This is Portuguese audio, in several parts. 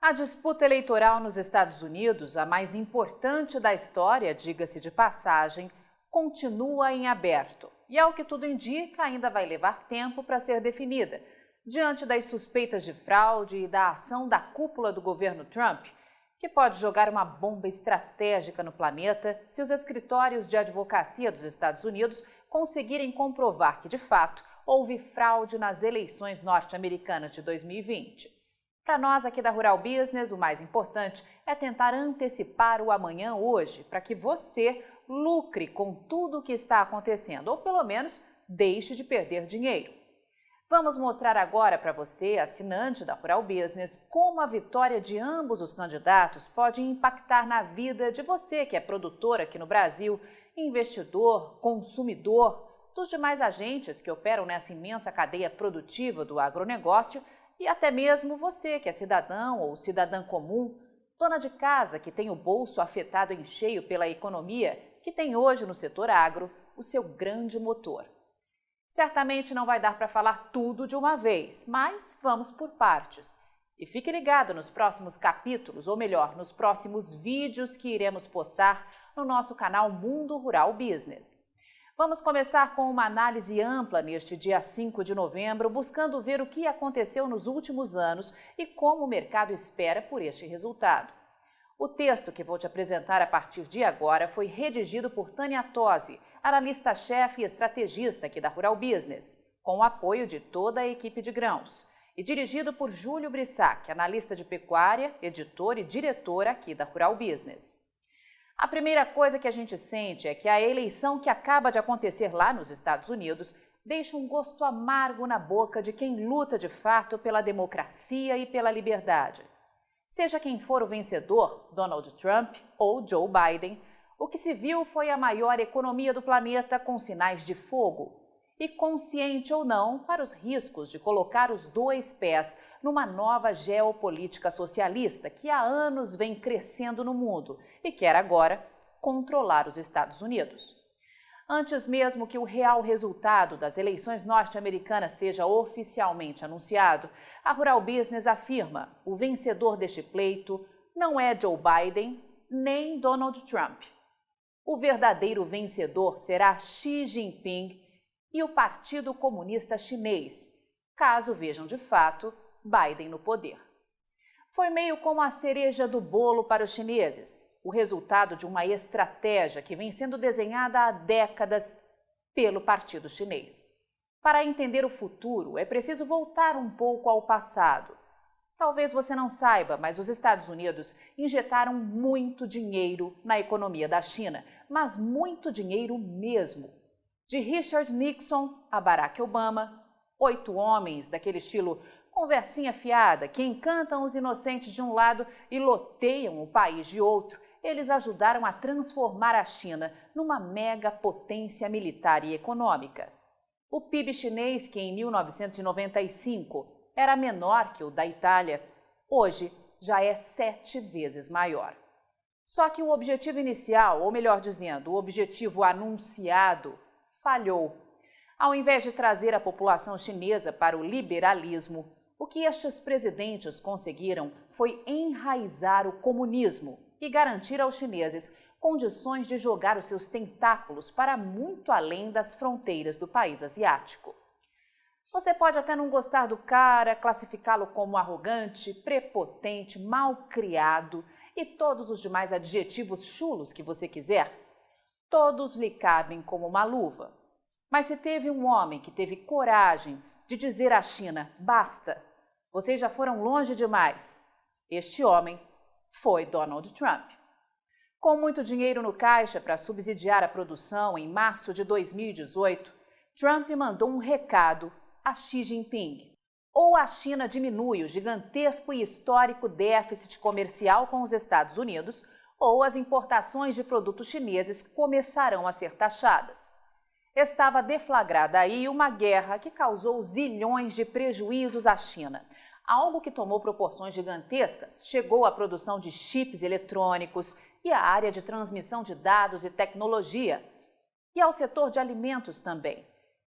A disputa eleitoral nos Estados Unidos, a mais importante da história, diga-se de passagem, continua em aberto. E, ao que tudo indica, ainda vai levar tempo para ser definida, diante das suspeitas de fraude e da ação da cúpula do governo Trump, que pode jogar uma bomba estratégica no planeta se os escritórios de advocacia dos Estados Unidos conseguirem comprovar que, de fato, houve fraude nas eleições norte-americanas de 2020. Para nós aqui da Rural Business, o mais importante é tentar antecipar o amanhã hoje, para que você lucre com tudo o que está acontecendo, ou pelo menos deixe de perder dinheiro. Vamos mostrar agora para você, assinante da Rural Business, como a vitória de ambos os candidatos pode impactar na vida de você que é produtor aqui no Brasil, investidor, consumidor, dos demais agentes que operam nessa imensa cadeia produtiva do agronegócio, e até mesmo você, que é cidadão ou cidadã comum, dona de casa que tem o bolso afetado em cheio pela economia, que tem hoje no setor agro o seu grande motor. Certamente não vai dar para falar tudo de uma vez, mas vamos por partes. E fique ligado nos próximos capítulos, ou melhor, nos próximos vídeos que iremos postar no nosso canal Mundo Rural Business. Vamos começar com uma análise ampla neste dia 5 de novembro, buscando ver o que aconteceu nos últimos anos e como o mercado espera por este resultado. O texto que vou te apresentar a partir de agora foi redigido por Tânia Tosi, analista-chefe e estrategista aqui da Rural Business, com o apoio de toda a equipe de grãos, e dirigido por Júlio Brissac, analista de pecuária, editor e diretor aqui da Rural Business. A primeira coisa que a gente sente é que a eleição que acaba de acontecer lá nos Estados Unidos deixa um gosto amargo na boca de quem luta de fato pela democracia e pela liberdade. Seja quem for o vencedor, Donald Trump ou Joe Biden, o que se viu foi a maior economia do planeta com sinais de fogo. E consciente ou não para os riscos de colocar os dois pés numa nova geopolítica socialista que há anos vem crescendo no mundo e quer agora controlar os Estados Unidos. Antes mesmo que o real resultado das eleições norte-americanas seja oficialmente anunciado, a Rural Business afirma: o vencedor deste pleito não é Joe Biden nem Donald Trump. O verdadeiro vencedor será Xi Jinping e o Partido Comunista Chinês, caso vejam de fato Biden no poder. Foi meio como a cereja do bolo para os chineses, o resultado de uma estratégia que vem sendo desenhada há décadas pelo Partido Chinês. Para entender o futuro, é preciso voltar um pouco ao passado. Talvez você não saiba, mas os Estados Unidos injetaram muito dinheiro na economia da China, mas muito dinheiro mesmo. De Richard Nixon a Barack Obama, 8 homens daquele estilo conversinha fiada que encantam os inocentes de um lado e loteiam o país de outro, eles ajudaram a transformar a China numa mega potência militar e econômica. O PIB chinês, que em 1995 era menor que o da Itália, hoje já é 7 vezes maior. Só que o objetivo inicial, ou melhor dizendo, o objetivo anunciado, falhou. Ao invés de trazer a população chinesa para o liberalismo, o que estes presidentes conseguiram foi enraizar o comunismo e garantir aos chineses condições de jogar os seus tentáculos para muito além das fronteiras do país asiático. Você pode até não gostar do cara, classificá-lo como arrogante, prepotente, mal-criado e todos os demais adjetivos chulos que você quiser. Todos lhe cabem como uma luva. Mas se teve um homem que teve coragem de dizer à China, basta, vocês já foram longe demais, este homem foi Donald Trump. Com muito dinheiro no caixa para subsidiar a produção em março de 2018, Trump mandou um recado a Xi Jinping. Ou a China diminui o gigantesco e histórico déficit comercial com os Estados Unidos, ou as importações de produtos chineses começarão a ser taxadas. Estava deflagrada aí uma guerra que causou zilhões de prejuízos à China. Algo que tomou proporções gigantescas, chegou à produção de chips eletrônicos e à área de transmissão de dados e tecnologia, e ao setor de alimentos também,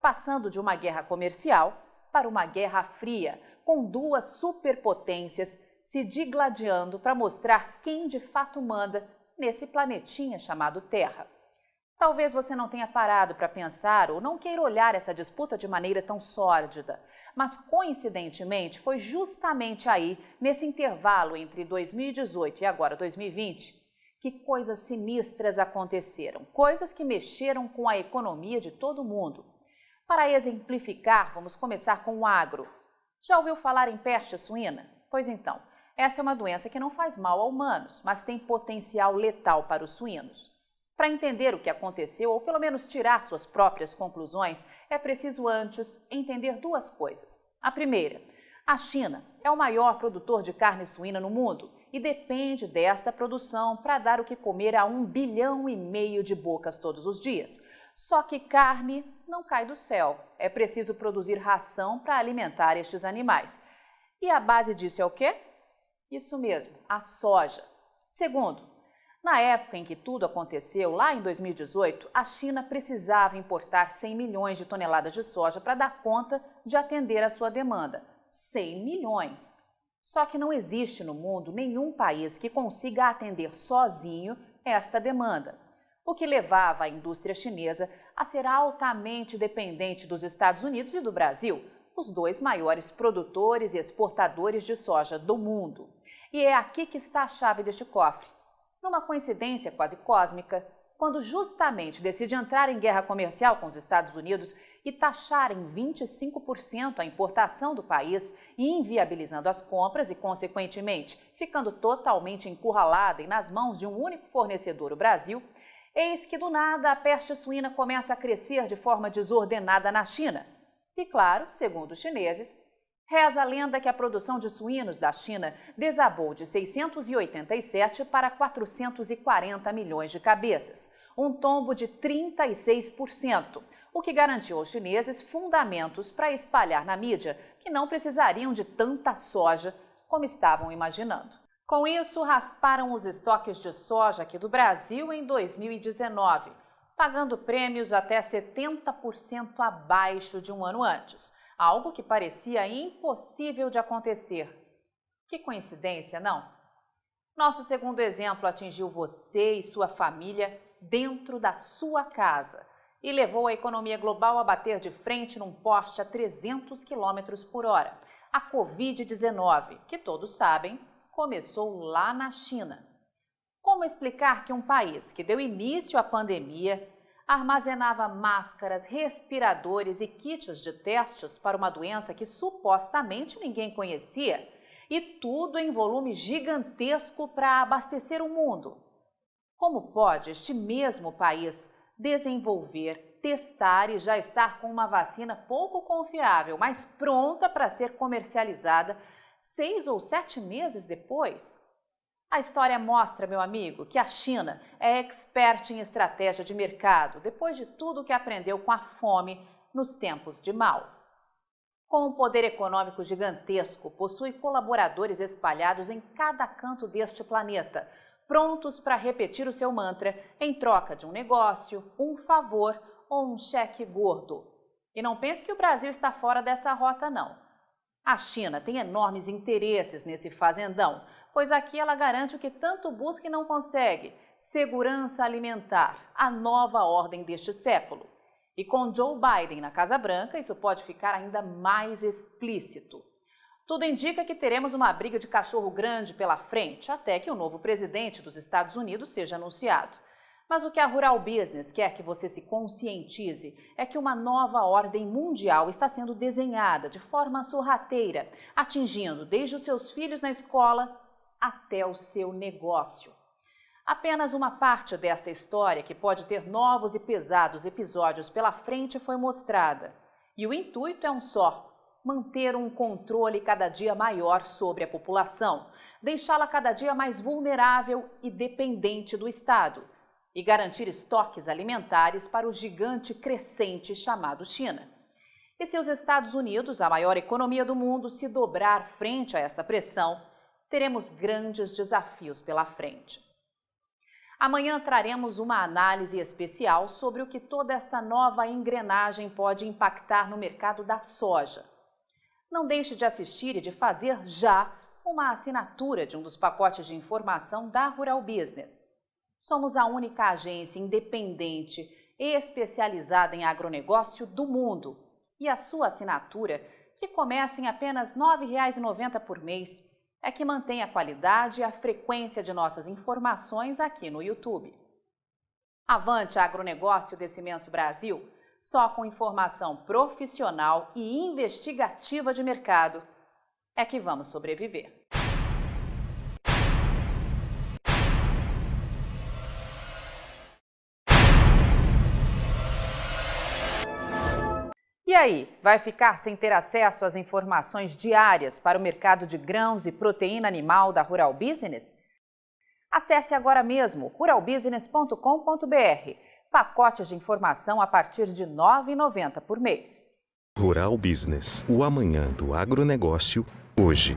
passando de uma guerra comercial para uma guerra fria, com duas superpotências se digladiando para mostrar quem de fato manda nesse planetinha chamado Terra. Talvez você não tenha parado para pensar ou não queira olhar essa disputa de maneira tão sórdida, mas coincidentemente foi justamente aí, nesse intervalo entre 2018 e agora 2020, que coisas sinistras aconteceram, coisas que mexeram com a economia de todo mundo. Para exemplificar, vamos começar com o agro. Já ouviu falar em peste suína? Pois então, essa é uma doença que não faz mal a humanos, mas tem potencial letal para os suínos. Para entender o que aconteceu, ou pelo menos tirar suas próprias conclusões, é preciso antes entender duas coisas. A primeira, a China é o maior produtor de carne suína no mundo e depende desta produção para dar o que comer a 1,5 bilhão de bocas todos os dias. Só que carne não cai do céu, é preciso produzir ração para alimentar estes animais. E a base disso é o quê? Isso mesmo, a soja. Segundo, na época em que tudo aconteceu, lá em 2018, a China precisava importar 100 milhões de toneladas de soja para dar conta de atender a sua demanda. 100 milhões! Só que não existe no mundo nenhum país que consiga atender sozinho esta demanda, o que levava a indústria chinesa a ser altamente dependente dos Estados Unidos e do Brasil, os dois maiores produtores e exportadores de soja do mundo. E é aqui que está a chave deste cofre. Numa coincidência quase cósmica, quando justamente decide entrar em guerra comercial com os Estados Unidos e taxar em 25% a importação do país, inviabilizando as compras e, consequentemente, ficando totalmente encurralada e nas mãos de um único fornecedor, o Brasil, eis que do nada a peste suína começa a crescer de forma desordenada na China. E claro, segundo os chineses, reza a lenda que a produção de suínos da China desabou de 687 para 440 milhões de cabeças, um tombo de 36%, o que garantiu aos chineses fundamentos para espalhar na mídia que não precisariam de tanta soja como estavam imaginando. Com isso, rasparam os estoques de soja aqui do Brasil em 2019, pagando prêmios até 70% abaixo de um ano antes. Algo que parecia impossível de acontecer. Que coincidência, não? Nosso segundo exemplo atingiu você e sua família dentro da sua casa e levou a economia global a bater de frente num poste a 300 km por hora. A Covid-19, que todos sabem, começou lá na China. Como explicar que um país que deu início à pandemia armazenava máscaras, respiradores e kits de testes para uma doença que supostamente ninguém conhecia, e tudo em volume gigantesco para abastecer o mundo? Como pode este mesmo país desenvolver, testar e já estar com uma vacina pouco confiável, mas pronta para ser comercializada 6 ou 7 meses depois? A história mostra, meu amigo, que a China é expert em estratégia de mercado, depois de tudo que aprendeu com a fome nos tempos de Mao. Com um poder econômico gigantesco, possui colaboradores espalhados em cada canto deste planeta, prontos para repetir o seu mantra em troca de um negócio, um favor ou um cheque gordo. E não pense que o Brasil está fora dessa rota, não. A China tem enormes interesses nesse fazendão, pois aqui ela garante o que tanto busca e não consegue: segurança alimentar, a nova ordem deste século. E com Joe Biden na Casa Branca, isso pode ficar ainda mais explícito. Tudo indica que teremos uma briga de cachorro grande pela frente, até que o novo presidente dos Estados Unidos seja anunciado. Mas o que a Rural Business quer que você se conscientize é que uma nova ordem mundial está sendo desenhada de forma sorrateira, atingindo desde os seus filhos na escola até o seu negócio. Apenas uma parte desta história, que pode ter novos e pesados episódios pela frente, foi mostrada. E o intuito é um só: manter um controle cada dia maior sobre a população, deixá-la cada dia mais vulnerável e dependente do Estado, e garantir estoques alimentares para o gigante crescente chamado China. E se os Estados Unidos, a maior economia do mundo, se dobrar frente a esta pressão, teremos grandes desafios pela frente. Amanhã traremos uma análise especial sobre o que toda esta nova engrenagem pode impactar no mercado da soja. Não deixe de assistir e de fazer já uma assinatura de um dos pacotes de informação da Rural Business. Somos a única agência independente e especializada em agronegócio do mundo. E a sua assinatura, que começa em apenas R$ 9,90 por mês, é que mantém a qualidade e a frequência de nossas informações aqui no YouTube. Avante agronegócio desse imenso Brasil, só com informação profissional e investigativa de mercado é que vamos sobreviver. E aí, vai ficar sem ter acesso às informações diárias para o mercado de grãos e proteína animal da Rural Business? Acesse agora mesmo ruralbusiness.com.br. Pacotes de informação a partir de R$ 9,90 por mês. Rural Business, o amanhã do agronegócio, hoje.